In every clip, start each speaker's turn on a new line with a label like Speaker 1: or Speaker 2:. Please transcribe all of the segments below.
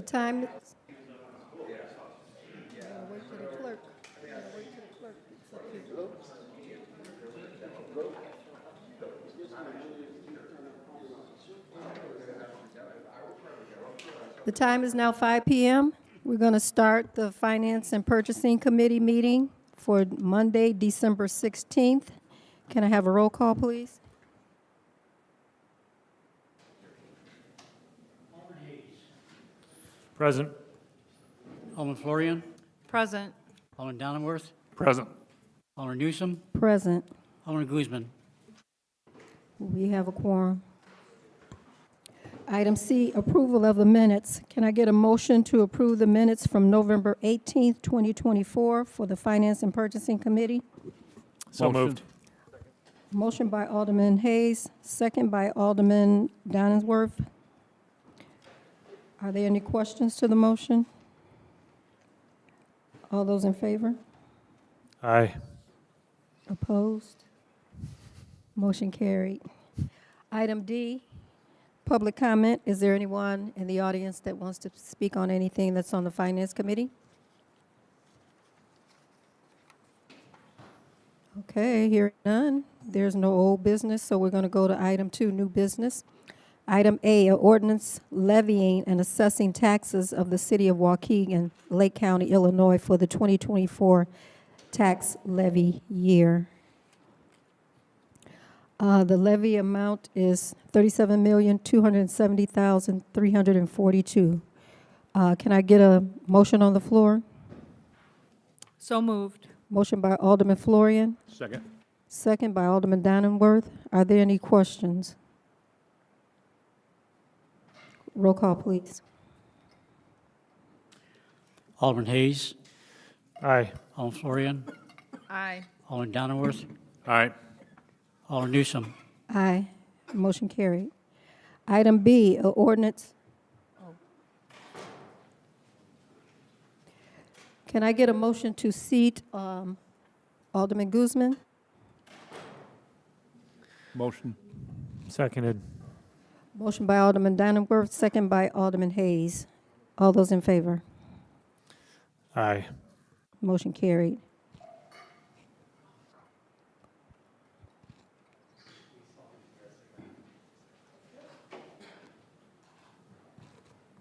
Speaker 1: Time. Wait till the clerk. Wait till the clerk gets up here. The time is now 5 p.m. We're going to start the Finance and Purchasing Committee meeting for Monday, December 16th. Can I have a roll call, please?
Speaker 2: Present.
Speaker 3: Alderman Florian,
Speaker 4: Present.
Speaker 3: Alderman Donenworth,
Speaker 2: Present.
Speaker 3: Alderman Newsom,
Speaker 1: Present.
Speaker 3: Alderman Guzman.
Speaker 1: We have a quorum. Item C, approval of the minutes. Can I get a motion to approve the minutes from November 18th, 2024 for the Finance and Purchasing Committee?
Speaker 2: So
Speaker 3: Motion.
Speaker 2: moved.
Speaker 1: Motion by Alderman Hayes, second by Alderman Donensworth. Are there any questions to the motion? All those in favor?
Speaker 2: Aye.
Speaker 1: Opposed? Motion carried. Item D, public comment. Is there anyone in the audience that wants to speak on anything that's on the Finance Committee? Okay, hearing none. There's no old business, so we're going to go to item 2, new business. Item A, an ordinance levying and assessing taxes of the city of Waukegan, Lake County, Illinois for the 2024 tax levy year. The levy amount is $37,270,342. Can I get a motion on the floor?
Speaker 4: So moved.
Speaker 1: Motion by Alderman Florian,
Speaker 2: Second.
Speaker 1: second by Alderman Donenworth. Are there any questions? Roll call, please.
Speaker 3: Alderman Hayes,
Speaker 2: Aye.
Speaker 3: Alderman Florian,
Speaker 4: Aye.
Speaker 3: Alderman Donenworth,
Speaker 2: Aye.
Speaker 3: Alderman Newsom,
Speaker 1: Aye. Motion carried. Item B, a ordinance. Can I get a motion to seat Alderman Guzman?
Speaker 2: Motion. Seconded.
Speaker 1: Motion by Alderman Donenworth, second by Alderman Hayes. All those in favor?
Speaker 2: Aye.
Speaker 1: Motion carried.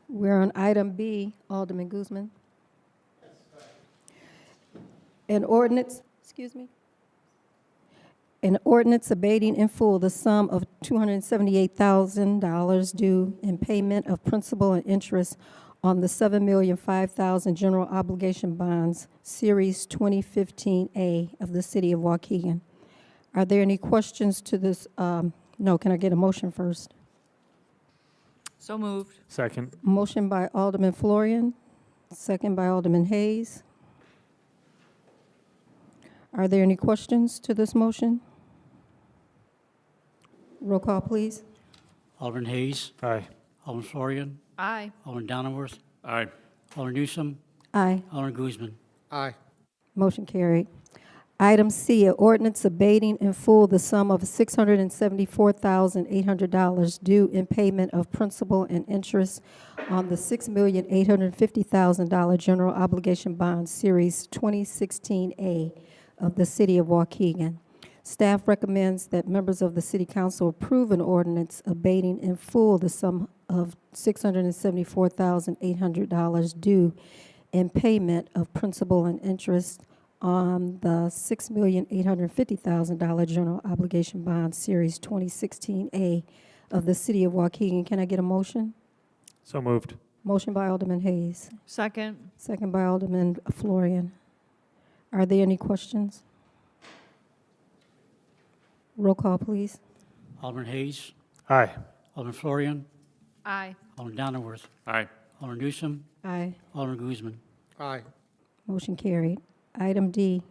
Speaker 1: We're on item B, Alderman Guzman. An ordinance abating in full the sum of $278,000 due in payment of principal and interest on the $7,005,000 general obligation bonds, Series 2015A of the city of Waukegan. Are there any questions to this? No, can I get a motion first?
Speaker 4: So moved.
Speaker 2: Second.
Speaker 1: Motion by Alderman Florian, second by Alderman Hayes. Are there any questions to this motion? Roll call, please.
Speaker 3: Alderman Hayes,
Speaker 2: Aye.
Speaker 3: Alderman Florian,
Speaker 4: Aye.
Speaker 3: Alderman Donenworth,
Speaker 2: Aye.
Speaker 3: Alderman Newsom,
Speaker 1: Aye.
Speaker 3: Alderman Guzman.
Speaker 2: Aye.
Speaker 1: Motion carried. Item C, an ordinance abating in full the sum of $674,800 due in payment of principal and interest on the $6,850,000 general obligation bond, Series 2016A of the city of Waukegan. Staff recommends that members of the City Council approve an ordinance abating in full the sum of $674,800 due in payment of principal and interest on the $6,850,000 general obligation bond, Series 2016A of the city of Waukegan. Can I get a motion?
Speaker 2: So moved.
Speaker 1: Motion by Alderman Hayes,
Speaker 4: Second.
Speaker 1: second by Alderman Florian. Are there any questions? Roll call, please.
Speaker 3: Alderman Hayes,
Speaker 2: Aye.
Speaker 3: Alderman Florian,
Speaker 4: Aye.
Speaker 3: Alderman Donenworth,
Speaker 2: Aye.
Speaker 3: Alderman Newsom,
Speaker 1: Aye.
Speaker 3: Alderman Guzman.
Speaker 2: Aye.
Speaker 1: Motion carried. Item D,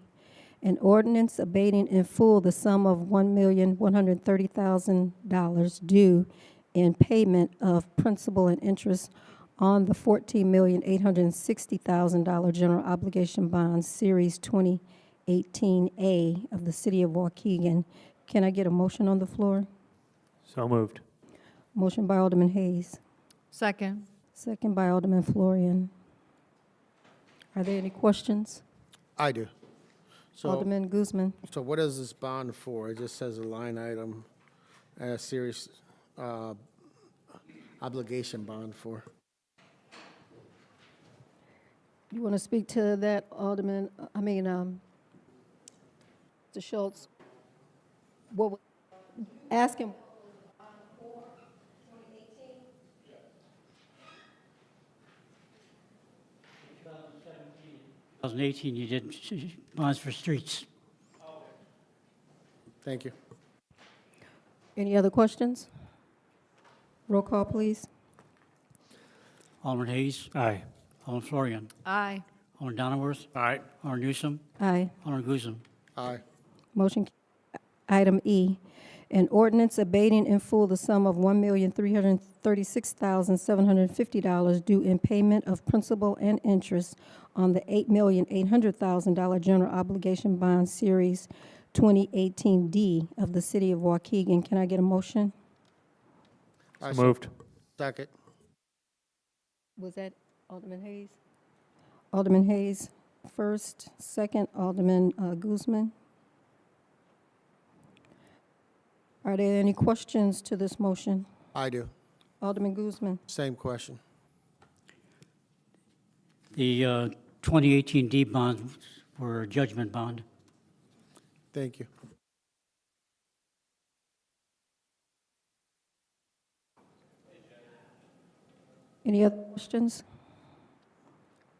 Speaker 1: an ordinance abating in full the sum of $1,130,000 due in payment of principal and interest on the $14,860,000 general obligation bond, Series 2018A of the city of Waukegan. Can I get a motion on the floor?
Speaker 2: So moved.
Speaker 1: Motion by Alderman Hayes,
Speaker 4: Second.
Speaker 1: Second by Alderman Florian. Are there any questions?
Speaker 5: I do. So,
Speaker 1: Alderman Guzman.
Speaker 5: so what is this bond for? It just says a line item and a serious obligation bond for.
Speaker 1: You want to speak to that, Alderman, Mr. Schultz? Ask him.
Speaker 3: 2018, you did bonds for streets.
Speaker 5: Thank you.
Speaker 1: Any other questions? Roll call, please.
Speaker 3: Alderman Hayes,
Speaker 2: Aye.
Speaker 3: Alderman Florian,
Speaker 4: Aye.
Speaker 3: Alderman Donnerworth,
Speaker 2: Aye.
Speaker 3: Alderman Newsome,
Speaker 1: Aye.
Speaker 3: Alderman Guzman.
Speaker 5: Aye.
Speaker 1: Motion, item E, an ordinance abating in full the sum of $1,336,750 due in payment of principal and interest on the $8,800,000 general obligation bond series 2018D of the city of Waukegan. Can I get a motion?
Speaker 5: I
Speaker 2: So moved.
Speaker 5: Second.
Speaker 1: Was that Alderman Hayes? Alderman Hayes first, second, Alderman Guzman. Are there any questions to this motion?
Speaker 5: I do.
Speaker 1: Alderman Guzman.
Speaker 5: Same question.
Speaker 3: The 2018 D bonds were a judgment bond.
Speaker 5: Thank you.
Speaker 1: Any other questions?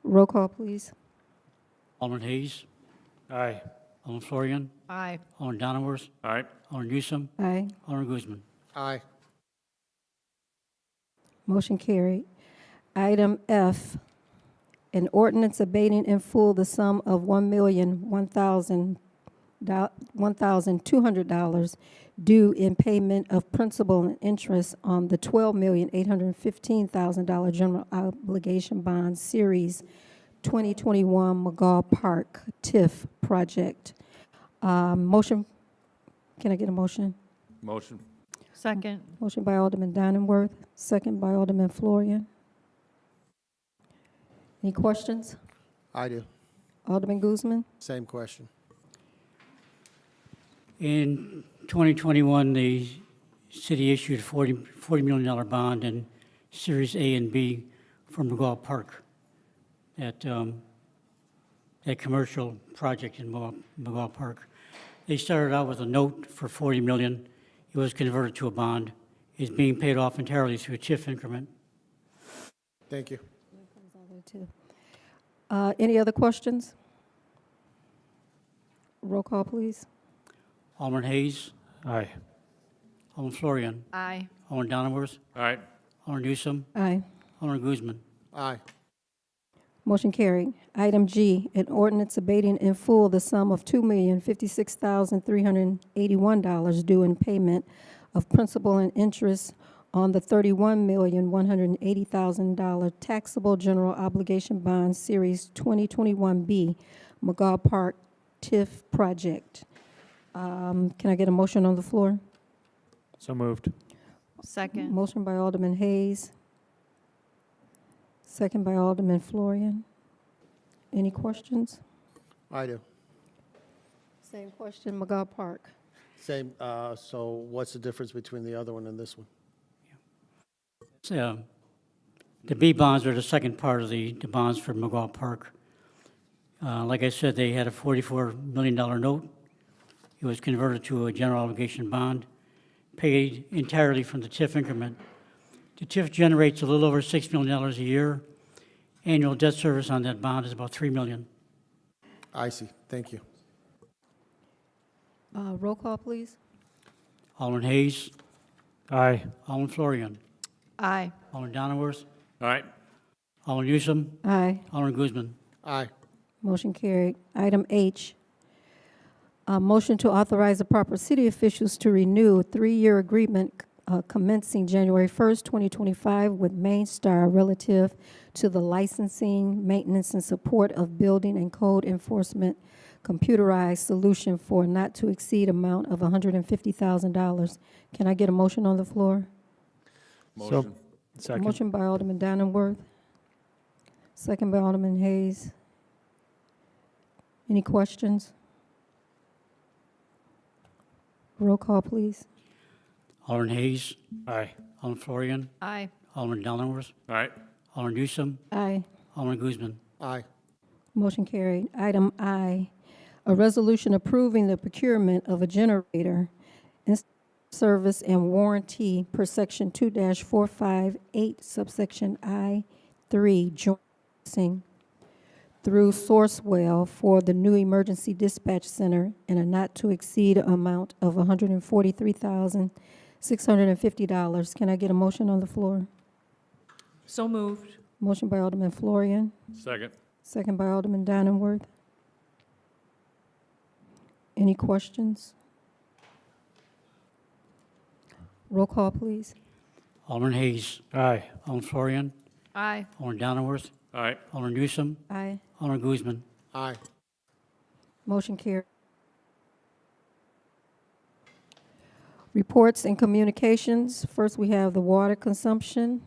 Speaker 1: Roll call, please.
Speaker 3: Alderman Hayes,
Speaker 2: Aye.
Speaker 3: Alderman Florian,
Speaker 4: Aye.
Speaker 3: Alderman Donnerworth,
Speaker 2: Aye.
Speaker 3: Alderman Newsome,
Speaker 1: Aye.
Speaker 3: Alderman Guzman.
Speaker 5: Aye.
Speaker 1: Motion carried. Item F, an ordinance abating in full the sum of $1,200 due in payment of principal and interest on the $12,815,000 general obligation bond series 2021 McGaw Park TIF project. Motion, can I get a motion?
Speaker 2: Motion.
Speaker 4: Second.
Speaker 1: Motion by Alderman Donnerworth, second by Alderman Florian. Any questions?
Speaker 5: I do.
Speaker 1: Alderman Guzman?
Speaker 5: Same question.
Speaker 3: In 2021, the city issued a $40 million bond in Series A and B for McGaw Park, that commercial project in McGaw Park. They started out with a note for $40 million. It was converted to a bond. It's being paid off entirely through a TIF increment.
Speaker 5: Thank you.
Speaker 1: Any other questions? Roll call, please.
Speaker 3: Alderman Hayes,
Speaker 2: Aye.
Speaker 3: Alderman Florian,
Speaker 4: Aye.
Speaker 3: Alderman Donnerworth,
Speaker 2: Aye.
Speaker 3: Alderman Newsome,
Speaker 1: Aye.
Speaker 3: Alderman Guzman.
Speaker 5: Aye.
Speaker 1: Motion carried. Item G, an ordinance abating in full the sum of $2,056,381 due in payment of principal and interest on the $31,180,000 taxable general obligation bond series 2021B McGaw Park TIF project. Can I get a motion on the floor?
Speaker 2: So moved.
Speaker 4: Second.
Speaker 1: Motion by Alderman Hayes, second by Alderman Florian. Any questions?
Speaker 5: I do.
Speaker 1: Same question, McGaw Park.
Speaker 5: Same. So what's the difference between the other one and this one?
Speaker 3: So, the B bonds are the second part of the bonds for McGaw Park. Like I said, they had a $44 million note. It was converted to a general obligation bond, paid entirely from the TIF increment. The TIF generates a little over $6 million a year. Annual debt service on that bond is about $3 million.
Speaker 5: I see. Thank you.
Speaker 1: Roll call, please.
Speaker 3: Alderman Hayes,
Speaker 2: Aye.
Speaker 3: Alderman Florian,
Speaker 4: Aye.
Speaker 3: Alderman Donnerworth,
Speaker 2: Aye.
Speaker 3: Alderman Newsome,
Speaker 1: Aye.
Speaker 3: Alderman Guzman.
Speaker 5: Aye.
Speaker 1: Motion carried. Item H, a motion to authorize the proper city officials to renew a 3-year agreement commencing January 1st, 2025 with Main Star relative to the licensing, maintenance, and support of building and code enforcement computerized solution for not to exceed amount of $150,000. Can I get a motion on the floor?
Speaker 2: So Second.
Speaker 1: Motion by Alderman Donenworth, second by Alderman Hayes. Any questions? Roll call, please.
Speaker 3: Alderman Hayes,
Speaker 2: Aye.
Speaker 3: Alderman Florian,
Speaker 4: Aye.
Speaker 3: Alderman Donenworth,
Speaker 2: Aye.
Speaker 3: Alderman Newsome,
Speaker 1: Aye.
Speaker 3: Alderman Guzman.
Speaker 5: Aye.
Speaker 1: Motion carried. Item I, a resolution approving the procurement of a generator in service and warranty per section 2-458 subsection I-3 joint through Sourcewell for the new emergency dispatch center in a not-to-exceed amount of $143,650. Can I get a motion on the floor?
Speaker 4: So moved.
Speaker 1: Motion by Alderman Florian,
Speaker 2: Second.
Speaker 1: second by Alderman Donenworth. Any questions? Roll call, please.
Speaker 3: Alderman Hayes,
Speaker 2: Aye.
Speaker 3: Alderman Florian,
Speaker 4: Aye.
Speaker 3: Alderman Donenworth,
Speaker 2: Aye.
Speaker 3: Alderman Newsome,
Speaker 1: Aye.
Speaker 3: Alderman Guzman.
Speaker 5: Aye.
Speaker 1: Motion carried. Reports and communications. First, we have the water consumption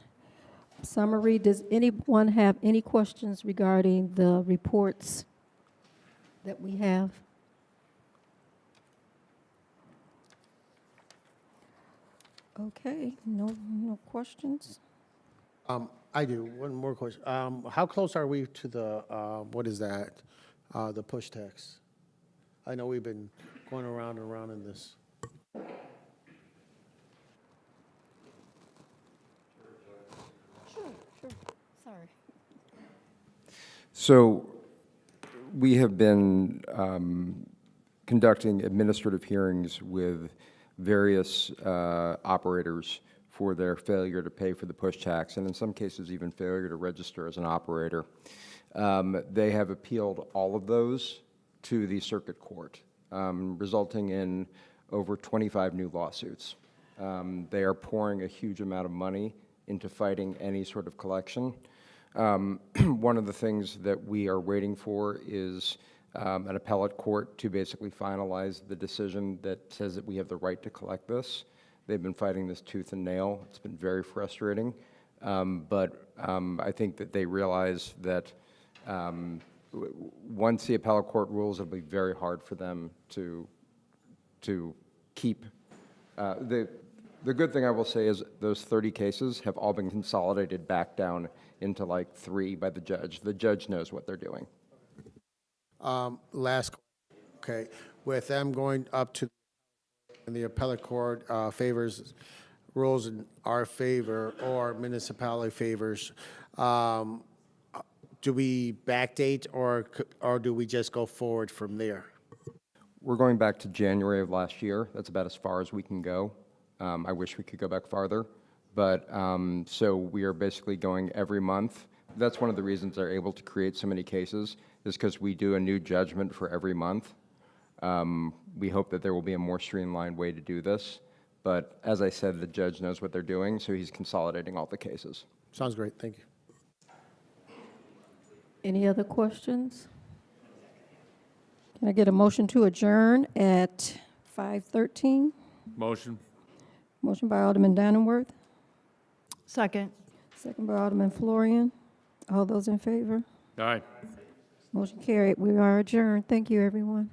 Speaker 1: summary. Does anyone have any questions regarding the reports that we have? Okay, no questions.
Speaker 5: I do. One more question. How close are we to the, what is that? The push tax? I know we've been going around and around in this.
Speaker 1: Sure. Sorry.
Speaker 6: So we have been conducting administrative hearings with various operators for their failure to pay for the push tax, and in some cases even failure to register as an operator. They have appealed all of those to the circuit court, resulting in over 25 new lawsuits. They are pouring a huge amount of money into fighting any sort of collection. One of the things that we are waiting for is an appellate court to basically finalize the decision that says that we have the right to collect this. They've been fighting this tooth and nail. It's been very frustrating, but I think that they realize that once the appellate court rules, it'll be very hard for them to keep. The good thing I will say is those 30 cases have all been consolidated back down into like 3 by the judge. The judge knows what they're doing.
Speaker 5: Last, okay, with them going up to, and the appellate court favors, rules in our favor, or municipality favors, do we backdate, or do we just go forward from there?
Speaker 6: We're going back to January of last year. That's about as far as we can go. I wish we could go back farther, but so we are basically going every month. That's one of the reasons they're able to create so many cases, is because we do a new judgment for every month. We hope that there will be a more streamlined way to do this, but as I said, the judge knows what they're doing, so he's consolidating all the cases.
Speaker 5: Sounds great, thank you.
Speaker 1: Any other questions? Can I get a motion to adjourn at 5:13?
Speaker 2: Motion.
Speaker 1: Motion by Alderman Donenworth,
Speaker 4: Second.
Speaker 1: second by Alderman Florian. All those in favor?
Speaker 2: Aye.
Speaker 1: Motion carried. We are adjourned. Thank you, everyone.